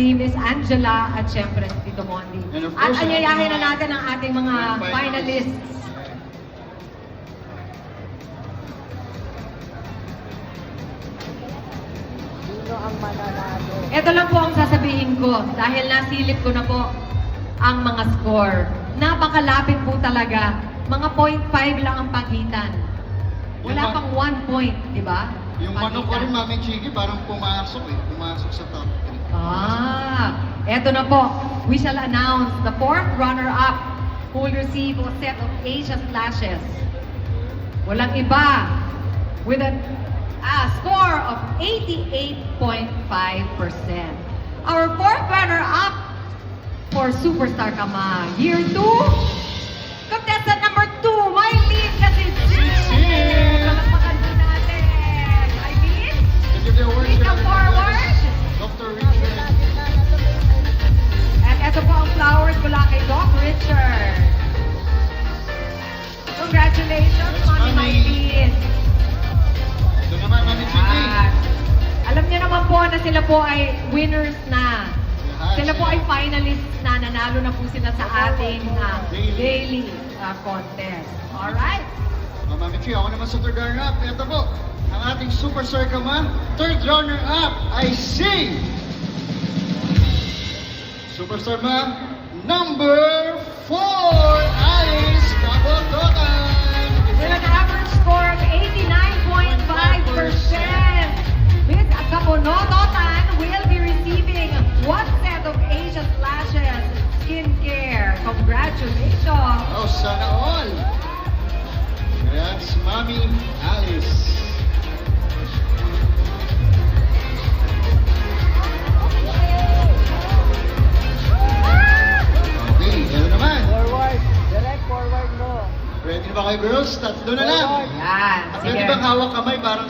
Si Miss Angela at syempre si Tito Mondi. And of At course, anyayahin na ang mga natin ang ating mga finalists. Sino ang mananalo? Ito lang po ang sasabihin ko dahil nasilip ko na po ang mga score. Napakalapit po talaga. Mga 0.5 lang ang pagitan. Wala pang 1 point, di ba? Yung manok ko rin, Mami Chiki, parang pumasok eh. Pumasok sa top 3. Eto na po. We shall announce the fourth runner-up who will receive a set of Asia Slashes. Walang iba. With a score of 88.5%. Our fourth runner-up for Superstar Kama Year 2, contestant number 2, Mylene Casizil. Palakpakan po natin. Mylene, To give the award please to come our forward. Dr. Richard. At ito po ang flowers mula kay Doc Richard. Congratulations, Yes, Mami Mami. Mylene. Ito naman, Mami Chiki. At alam niyo naman po na sila po ay winners na. Sila po ay finalists na, nanalo na po sila sa ating daily contest. Alright? Mami Chiki, ako naman sa third runner-up. Ito po, ang ating Superstar Kama. Third runner-up ay si Superstar Ma number 4, Alice Cabotocan. With an average score of 89.5%, Miss Cabotocan will be receiving one set of Asia Slashes Skincare. Congratulations! Oh, sana all. Congrats, Mami Alice. Okay, ito naman. Forward. Direct forward mo. Ready na ba kayo, girls? Tatlo na lang. Ayan, sige. Pwede bang hawak kamay parang...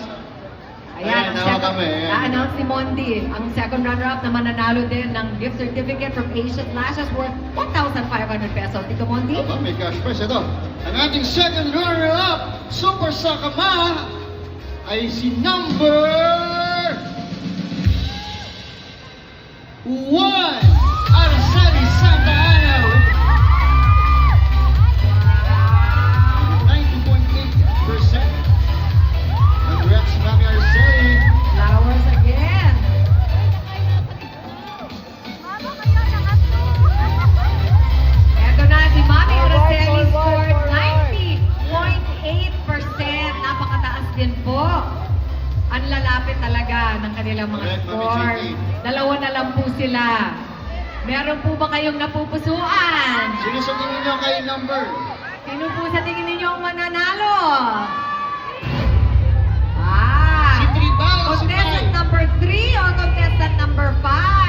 Ayan, Ayan, hawak kami. Ayan. na-announce ni Mondi, ang second runner-up na mananalo din ng gift certificate from Asia Slashes worth 1,500 pesos. Tito Mondi? Aba, may cash prize. Ito, ang ating second runner-up, Super Sakama, ay si number 1, Araceli Santa Ana. with 90.8%. Congrats, Mami Araceli. Flowers again. Eto na, si Mami Araceli scored 90.8%. Napakataas din po. Ang lalapit talaga ng kanilang mga Correct, Mami score. Chiki. Dalawa na lang po sila. Meron po ba kayong napupusuan? Sino sa tingin nyo kay number? Sino po sa tingin ninyo ang mananalo? Si Tribal, si Contestant Pai. number 3 o contestant number 5?